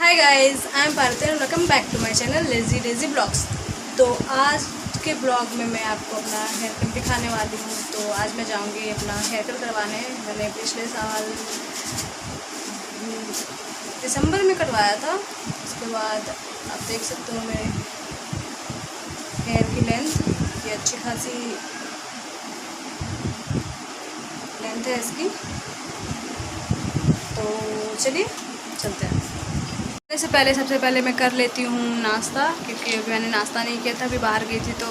Hi guys, I am Parth and welcome back to my channel lazy daisy blogs. तो आज के blog में मैं आपको अपना हेयर कट दिखाने वाली हूँ। तो आज मैं जाऊँगी अपना हेयर कट करवाने। मैंने पिछले साल दिसंबर में कटवाया था। उसके बाद आप देख सकते हो मेरे हेयर की लेंथ, ये अच्छी खासी लेंथ है इसकी। तो चलिए चलते हैं। सबसे पहले मैं कर लेती हूँ नाश्ता, क्योंकि अभी मैंने नाश्ता नहीं किया था। अभी बाहर गई थी तो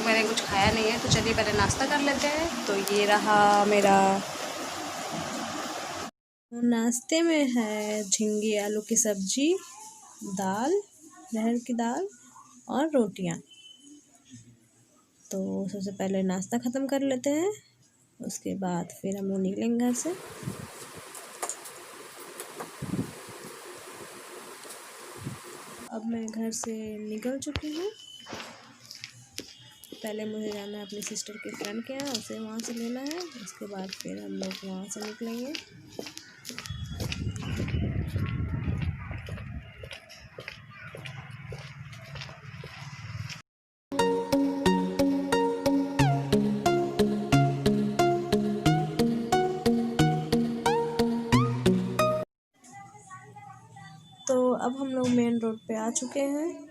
मैंने कुछ खाया नहीं है। तो चलिए पहले नाश्ता कर लेते हैं। तो ये रहा मेरा नाश्ते में है झींगे आलू की सब्जी, दाल, अरहर की दाल और रोटियां। तो सबसे पहले नाश्ता ख़त्म कर लेते हैं, उसके बाद फिर हम लोग निकलेंगे घर से। अब मैं घर से निकल चुकी हूँ। पहले मुझे जाना है अपनी सिस्टर के फ्रेंड के यहाँ, उसे वहाँ से लेना है। उसके बाद फिर हम लोग वहाँ से निकलेंगे। तो अब हम लोग मेन रोड पे आ चुके हैं।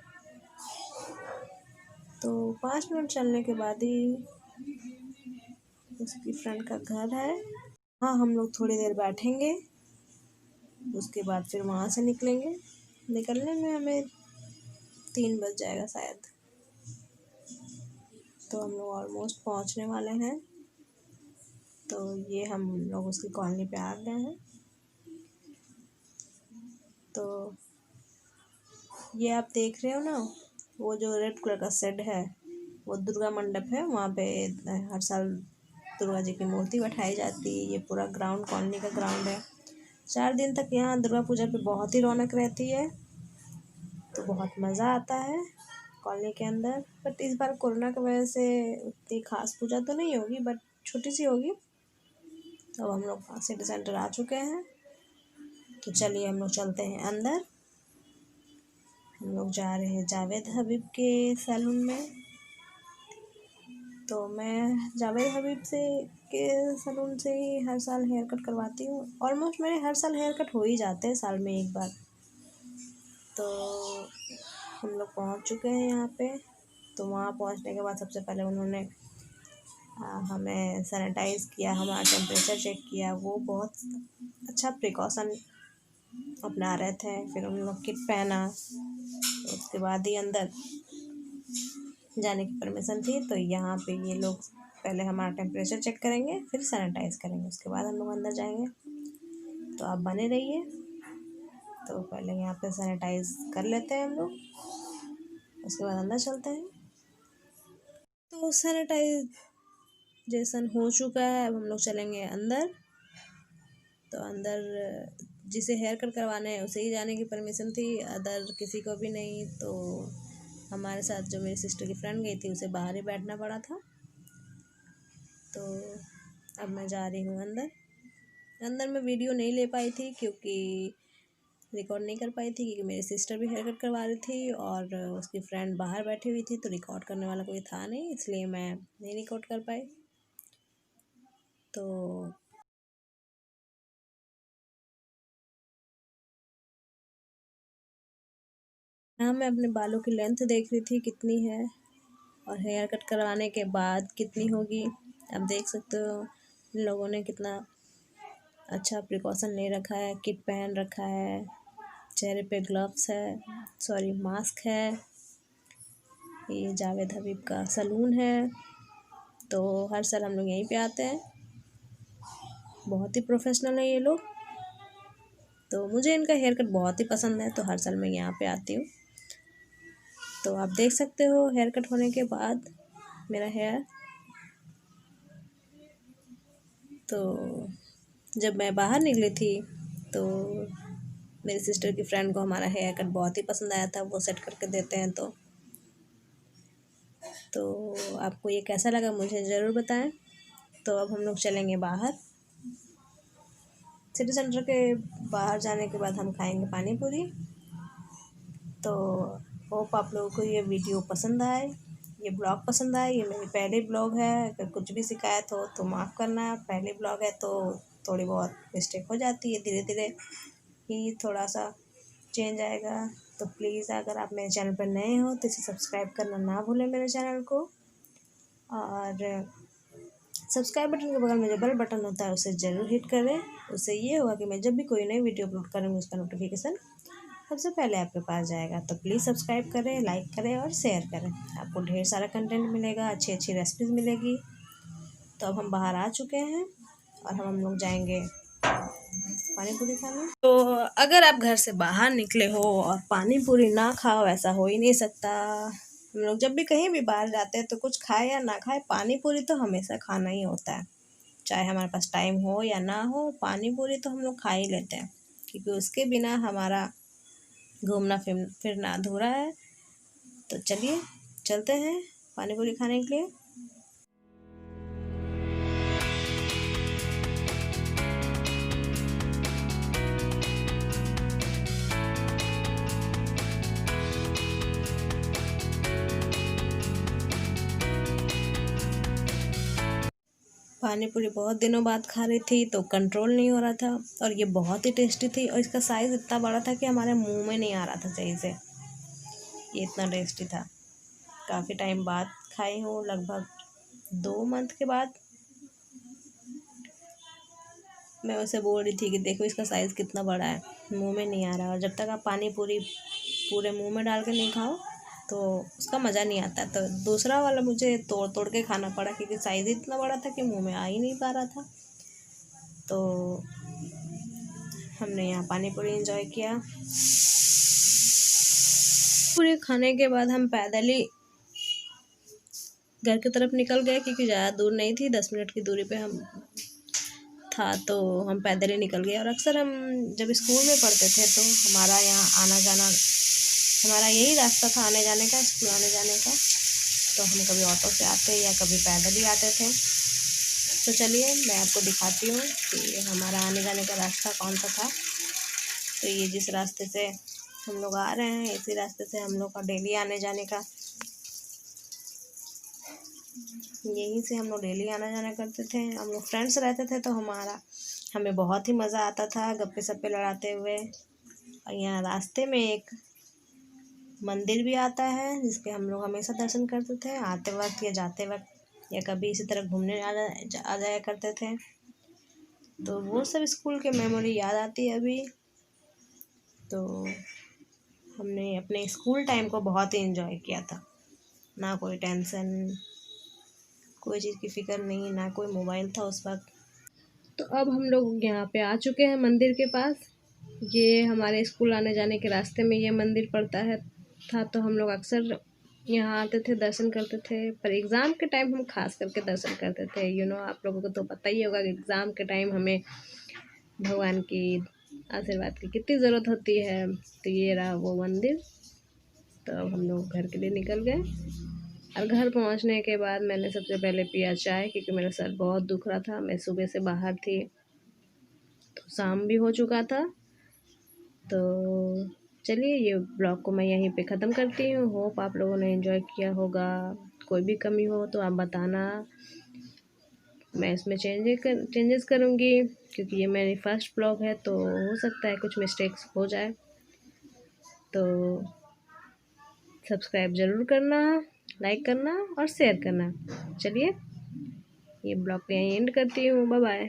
तो 5 मिनट चलने के बाद ही उसकी फ्रेंड का घर है। हाँ, हम लोग थोड़ी देर बैठेंगे, उसके बाद फिर वहाँ से निकलेंगे। निकलने में हमें 3 बज जाएगा शायद। तो हम लोग ऑलमोस्ट पहुँचने वाले हैं। तो ये हम लोग उसकी कॉलोनी पे आ गए हैं। तो ये आप देख रहे हो ना, वो जो रेड कलर का शेड है, वो दुर्गा मंडप है। वहाँ पे हर साल दुर्गा जी की मूर्ति बैठाई जाती है। ये पूरा ग्राउंड कॉलोनी का ग्राउंड है। 4 दिन तक यहाँ दुर्गा पूजा पे बहुत ही रौनक रहती है। तो बहुत मज़ा आता है कॉलोनी के अंदर। बट इस बार कोरोना की वजह से उतनी खास पूजा तो नहीं होगी, बट छोटी सी होगी। तो हम लोग सिटी सेंटर आ चुके हैं। तो चलिए हम लोग चलते हैं अंदर। हम लोग जा रहे हैं जावेद हबीब के सैलून में। तो मैं जावेद हबीब के सैलून से ही हर साल हेयर कट करवाती हूँ। ऑलमोस्ट मेरे हर साल हेयर कट हो ही जाते हैं, साल में एक बार। तो हम लोग पहुँच चुके हैं यहाँ पे। तो वहाँ पहुँचने के बाद सबसे पहले उन्होंने हमें सैनिटाइज़ किया, हमारा टेम्परेचर चेक किया। वो बहुत अच्छा प्रिकॉशन अपना रहे थे। फिर उन लोग किट पहना, तो उसके बाद ही अंदर जाने की परमिशन थी। तो यहाँ पे ये लोग पहले हमारा टेम्परेचर चेक करेंगे, फिर सैनिटाइज़ करेंगे, उसके बाद हम लोग अंदर जाएंगे। तो आप बने रहिए। तो पहले यहाँ पे सैनिटाइज़ कर लेते हैं हम लोग, उसके बाद अंदर चलते हैं। तो सैनिटाइजेशन हो चुका है, अब हम लोग चलेंगे अंदर। तो अंदर जिसे हेयर कट करवाना है उसे ही जाने की परमिशन थी, अदर किसी को भी नहीं। तो हमारे साथ जो मेरी सिस्टर की फ्रेंड गई थी, उसे बाहर ही बैठना पड़ा था। तो अब मैं जा रही हूँ अंदर। अंदर मैं वीडियो नहीं ले पाई थी, क्योंकि रिकॉर्ड नहीं कर पाई थी, क्योंकि मेरी सिस्टर भी हेयर कट करवा रही थी और उसकी फ्रेंड बाहर बैठी हुई थी। तो रिकॉर्ड करने वाला कोई था नहीं, इसलिए मैं नहीं रिकॉर्ड कर पाई। तो हाँ, मैं अपने बालों की लेंथ देख रही थी कितनी है, और हेयर कट करवाने के बाद कितनी होगी। आप देख सकते हो इन लोगों ने कितना अच्छा प्रिकॉशन ले रखा है। किट पहन रखा है, चेहरे पे ग्लव्स है, सॉरी मास्क है। ये जावेद हबीब का सलून है। तो हर साल हम लोग यहीं पे आते हैं। बहुत ही प्रोफेशनल है ये लोग। तो मुझे इनका हेयर कट बहुत ही पसंद है, तो हर साल मैं यहाँ पे आती हूँ। तो आप देख सकते हो हेयर कट होने के बाद मेरा हेयर। तो जब मैं बाहर निकली थी, तो मेरी सिस्टर की फ्रेंड को हमारा हेयर कट बहुत ही पसंद आया था। वो सेट करके देते हैं। तो आपको ये कैसा लगा मुझे ज़रूर बताएं। तो अब हम लोग चलेंगे बाहर। सिटी सेंटर के बाहर जाने के बाद हम खाएंगे पानी पूरी। तो होप आप लोगों को ये वीडियो पसंद आए, ये ब्लॉग पसंद आए। ये मेरी पहले ब्लॉग है, अगर कुछ भी शिकायत हो तो माफ़ करना। पहले ब्लॉग है तो थोड़ी बहुत मिस्टेक हो जाती है, धीरे धीरे ही थोड़ा सा चेंज आएगा। तो प्लीज़ अगर आप मेरे चैनल पर नए हो तो इसे सब्सक्राइब करना ना भूलें मेरे चैनल को। और सब्सक्राइब बटन के बगल में जो बेल बटन होता है उसे ज़रूर हिट करें। उससे ये होगा कि मैं जब भी कोई नई वीडियो अपलोड करूँगी उसका नोटिफिकेशन सबसे पहले आपके पास जाएगा। तो प्लीज़ सब्सक्राइब करें, लाइक करें और शेयर करें। आपको ढेर सारा कंटेंट मिलेगा, अच्छी अच्छी रेसिपीज़ मिलेगी। तो अब हम बाहर आ चुके हैं और हम लोग जाएंगे पानी पूरी खाने। तो अगर आप घर से बाहर निकले हो और पानी पूरी ना खाओ, ऐसा हो ही नहीं सकता। हम लोग जब भी कहीं भी बाहर जाते हैं तो कुछ खाए या ना खाए, पानी पूरी तो हमेशा खाना ही होता है। चाहे हमारे पास टाइम हो या ना हो, पानी पूरी तो हम लोग खा ही लेते हैं, क्योंकि उसके बिना हमारा घूमना फिरना अधूरा है। तो चलिए चलते हैं पानी पूरी खाने के लिए। पानी पूरी बहुत दिनों बाद खा रही थी तो कंट्रोल नहीं हो रहा था, और ये बहुत ही टेस्टी थी और इसका साइज़ इतना बड़ा था कि हमारे मुंह में नहीं आ रहा था सही से। ये इतना टेस्टी था। काफ़ी टाइम बाद खाई हूँ, लगभग 2 मंथ के बाद। मैं उसे बोल रही थी कि देखो इसका साइज़ कितना बड़ा है, मुंह में नहीं आ रहा। और जब तक आप पानी पूरी पूरे मुंह में डाल के नहीं खाओ तो उसका मज़ा नहीं आता। तो दूसरा वाला मुझे तोड़ तोड़ के खाना पड़ा, क्योंकि साइज़ इतना बड़ा था कि मुंह में आ ही नहीं पा रहा था। तो हमने यहाँ पानी पूरी एंजॉय किया। पूरी खाने के बाद हम पैदल ही घर की तरफ निकल गए, क्योंकि ज़्यादा दूर नहीं थी, 10 मिनट की दूरी पे हम था। तो हम पैदल ही निकल गए। और अक्सर हम जब स्कूल में पढ़ते थे तो हमारा यहाँ आना जाना, हमारा यही रास्ता था आने जाने का, स्कूल आने जाने का। तो हम कभी ऑटो से आते या कभी पैदल ही आते थे। तो चलिए मैं आपको दिखाती हूँ कि हमारा आने जाने का रास्ता कौन सा था। तो ये जिस रास्ते से हम लोग आ रहे हैं, इसी रास्ते से हम लोग का डेली आने जाने का, यहीं से हम लोग डेली आना जाना करते थे। हम लोग फ्रेंड्स रहते थे तो हमें बहुत ही मज़ा आता था गप्पे सप्पे लड़ाते हुए। और यहाँ रास्ते में एक मंदिर भी आता है जिसके हम लोग हमेशा दर्शन करते थे, आते वक्त या जाते वक्त, या कभी इसी तरह घूमने आ जाया करते थे। तो वो सब स्कूल के मेमोरी याद आती है अभी। तो हमने अपने स्कूल टाइम को बहुत ही एंजॉय किया था। ना कोई टेंशन, कोई चीज़ की फ़िक्र नहीं, ना कोई मोबाइल था उस वक्त। तो अब हम लोग यहाँ पे आ चुके हैं मंदिर के पास। ये हमारे स्कूल आने जाने के रास्ते में ये मंदिर पड़ता है था। तो हम लोग अक्सर यहाँ आते थे, दर्शन करते थे। पर एग्ज़ाम के टाइम हम खास करके दर्शन करते थे। आप लोगों को तो पता ही होगा कि एग्ज़ाम के टाइम हमें भगवान की आशीर्वाद की कितनी ज़रूरत होती है। तो ये रहा वो मंदिर। तो अब हम लोग घर के लिए निकल गए। और घर पहुंचने के बाद मैंने सबसे पहले पिया चाय, क्योंकि मेरा सर बहुत दुख रहा था। मैं सुबह से बाहर थी तो शाम भी हो चुका था। तो चलिए ये ब्लॉग को मैं यहीं पे ख़त्म करती हूँ। होप आप लोगों ने एंजॉय किया होगा। कोई भी कमी हो तो आप बताना, मैं इसमें चेंजेस करूँगी, क्योंकि ये मेरी फर्स्ट ब्लॉग है तो हो सकता है कुछ मिस्टेक्स हो जाए। तो सब्सक्राइब ज़रूर करना, लाइक करना और शेयर करना। चलिए ये ब्लॉग पे यहीं एंड करती हूँ। Bye bye.